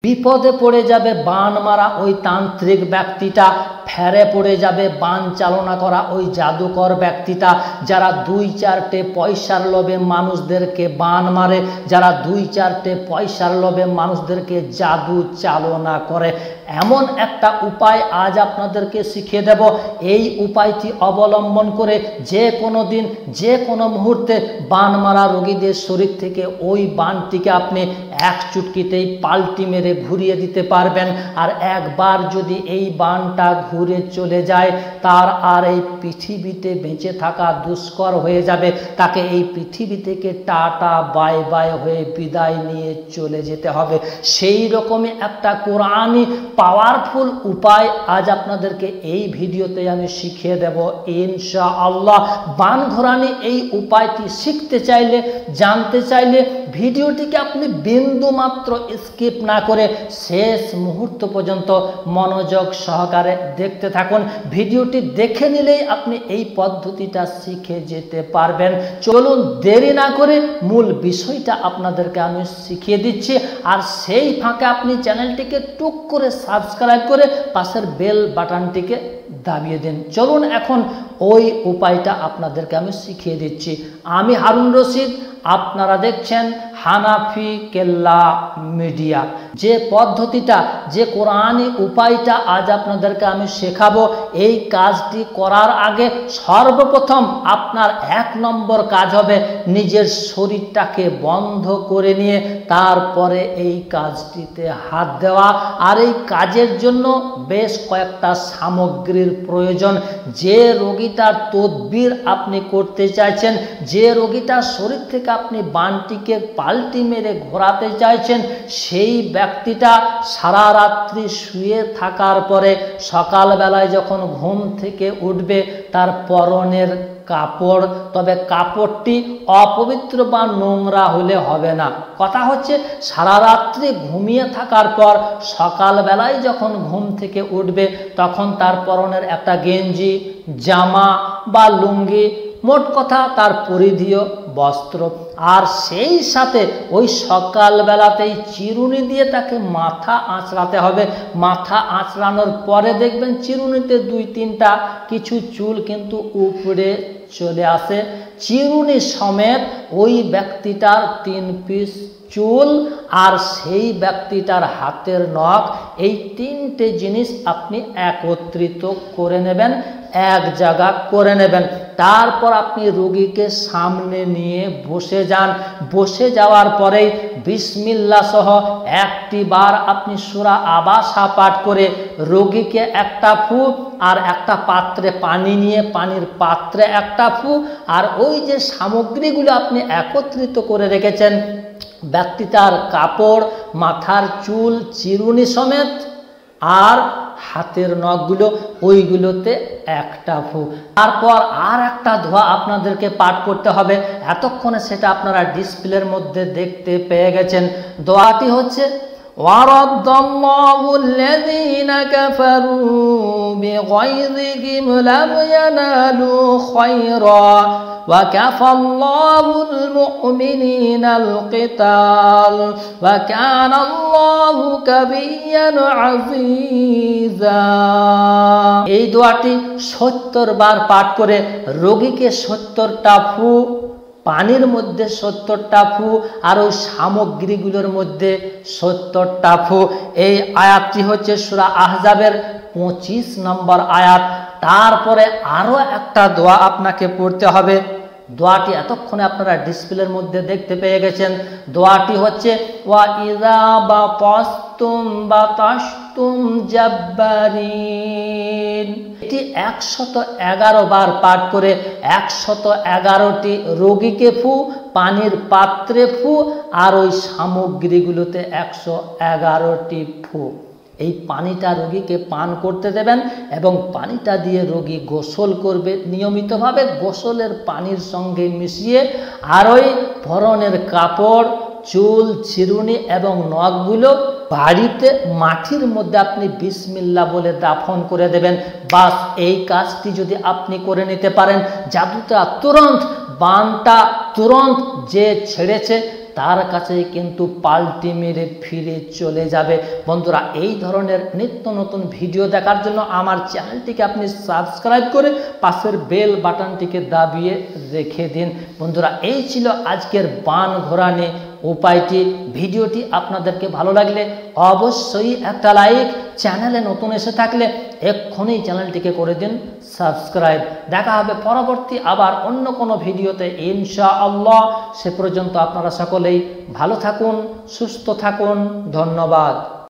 বিপদে পড়ে যাবে বান মারা ওই তান্ত্রিক ব্যক্তিটা, ফেরে পড়ে যাবে বান চালনা করা ওই জাদুকর ব্যক্তিটা, যারা 2-4টে পয়সার লোভে মানুষদেরকে বান মারে, যারা 2-4টে পয়সার লোভে মানুষদেরকে জাদু চালনা করে। এমন একটা উপায় আজ আপনাদেরকে শিখিয়ে দেব। এই উপায়টি অবলম্বন করে যে কোনো দিন যে কোনো মুহূর্তে বান মারা রোগীদের শরীর থেকে ওই বানটিকে আপনি এক চুটকিতেই পাল্টি মেরে ঘুরিয়ে দিতে পারবেন। আর একবার যদি এই বানটা ঘুরে চলে যায়, তার আর এই পৃথিবীতে বেঁচে থাকা দুষ্কর হয়ে যাবে। তাকে এই পৃথিবী থেকে টাটা বাই বাই হয়ে বিদায় নিয়ে চলে যেতে হবে। সেই রকমই একটা কোরআনি পাওয়ারফুল উপায় আজ আপনাদেরকে এই ভিডিওতে আমি শিখিয়ে দেব ইনশাআল্লাহ। বান ঘোরানি এই উপায়টি শিখতে চাইলে, জানতে চাইলে ভিডিওটিকে আপনি বিন্দু মাত্র স্কিপ না করে শেষ মুহূর্ত পর্যন্ত মনোযোগ সহকারে দেখতে থাকুন। ভিডিওটি দেখে নিলেই আপনি এই পদ্ধতিটা শিখে যেতে পারবেন। চলুন দেরি না করে মূল বিষয়টা আপনাদেরকে আমি শিখিয়ে দিচ্ছি। আর সেই ফাঁকে আপনি চ্যানেলটিকে টুক করে সাবস্ক্রাইব করে পাশের বেল বাটনটিকে দাবিয়ে দিন। চলুন এখন ওই উপায়টা আপনাদেরকে আমি শিখিয়ে দিচ্ছি। আমি হারুন রশিদ, আপনারা দেখছেন হানাফি কেল্লা মিডিয়া। যে পদ্ধতিটা, যে কোরআনি উপায়টা আজ আপনাদেরকে আমি শেখাবো, এই কাজটি করার আগে সর্বপ্রথম আপনার 1 নম্বর কাজ হবে নিজের শরীরটাকে বন্ধ করে নিয়ে তারপরে এই কাজটিতে হাত দেওয়া। আর এই কাজের জন্য বেশ কয়েকটা সামগ্রীর প্রয়োজন। যে রোগীটার তদবির আপনি করতে চাইছেন, যে রোগীটার শরীর থেকে আপনি বানটিকে পাল্টি মেরে ঘোরাতে চাইছেন, সেই ব্যক্তিটা সারা রাত্রি শুয়ে থাকার পরে সকালবেলায় যখন ঘুম থেকে উঠবে, তার পরনের কাপড়, তবে কাপড়টি অপবিত্র বা নোংরা হলে হবে না। কথা হচ্ছে সারা রাত্রি ঘুমিয়ে থাকার পর সকালবেলায় যখন ঘুম থেকে উঠবে, তখন তার পরনের একটা গেঞ্জি, জামা বা লুঙ্গি, মোট কথা তার পরিধেয় বস্ত্র। আর সেই সাথে ওই সকালবেলাতেই চিরুনি দিয়ে তাকে মাথা আঁচড়াতে হবে। মাথা আঁচড়ানোর পরে দেখবেন চিরুনিতে 2-3টা কিছু চুল কিন্তু উপরে চলে আসে। চিরুনি সমেত ওই ব্যক্তিটার 3 পিস চুল আর সেই ব্যক্তিটার হাতের নখ, এই 3টে জিনিস আপনি একত্রিত করে নেবেন, এক জায়গা করে নেবেন। তারপর আপনি রোগীকে সামনে নিয়ে বসে যান। বসে যাওয়ার পরেই বিসমিল্লাহ সহ 1টি বার আপনি সূরা আবাসা পাঠ করে রোগীকে একটা ফু, আর একটা পাত্রে পানি নিয়ে পানির পাত্রে একটা ফু, আর ওই যে সামগ্রীগুলো আপনি একত্রিত করে রেখেছেন, ব্যক্তিটার কাপড়, মাথার চুল, চিরুনি সমেত আর হাতের নখগুলো, ওইগুলোতে একটা ফু। তারপর আর একটা দোয়া আপনাদেরকে পাঠ করতে হবে। এতক্ষণে সেটা আপনারা ডিসপ্লের মধ্যে দেখতে পেয়ে গেছেন। দোয়াটি হচ্ছে ওয়ারাদ্দাল্লাহু আল্লাযীনা কাফারু বিগাইযিহিম লাম ইয়ানালু খায়রা ওয়া কাফাল্লাহুল মুমিনিনাল কিতাল ওয়া কানাল্লাহু কাবিয়্যান আযীযা। এই দোয়াটি 70 বার পাঠ করে রোগীকে 70টা ফু, পানির মধ্যে 70টা ফু, আর ওই সামগ্রীগুলোর মধ্যে 70টা ফু। এই আয়াতটি হচ্ছে সূরা আহজাবের 25 নম্বর আয়াত। তারপরে আরও একটা দোয়া আপনাকে পড়তে হবে। দোয়াটি এতক্ষণে আপনারা ডিসপ্লের মধ্যে দেখতে পেয়ে গেছেন। দোয়াটি হচ্ছে ওয়া ইযা বাতাসতুম বাতাসতুম জাব্বারিন। এটি 111 বার পাঠ করে 111টি রোগীকে ফু, পানির পাত্রে ফু, আর ওই সামগ্রীগুলোতে 111টি ফু। এই পানিটা রোগীকে পান করতে দেবেন এবং পানিটা দিয়ে রোগী গোসল করবে নিয়মিতভাবে। গোসলের পানির সঙ্গে মিশিয়ে আর ওই পরনের কাপড়, চুল, চিরুনি এবং নখগুলো বাড়িতে মাটির মধ্যে আপনি বিসমিল্লাহ বলে দাফন করে দেবেন। বাস এই কাজটি যদি আপনি করে নিতে পারেন, জাদুটা তুরন্ত, বানটা তুরন্ত যে ছেড়েছে তার কাছে কিন্তু পাল্টি মেরে ফিরে চলে যাবে। বন্ধুরা, এই ধরনের নিত্য নতুন ভিডিও দেখার জন্য আমার চ্যানেলটিকে আপনি সাবস্ক্রাইব করে পাশের বেল বাটনটিকে দাবিয়ে রেখে দিন। বন্ধুরা, এই ছিল আজকের বান ঘোরানো উপায়টি। ভিডিওটি আপনাদেরকে ভালো লাগলে অবশ্যই একটা লাইক, চ্যানেলে নতুন এসে থাকলে এক্ষুনি চ্যানেলটিকে করে দিন সাবস্ক্রাইব। দেখা হবে পরবর্তী আবার অন্য কোনো ভিডিওতে ইনশাআল্লাহ। সে পর্যন্ত আপনারা সকলেই ভালো থাকুন, সুস্থ থাকুন। ধন্যবাদ।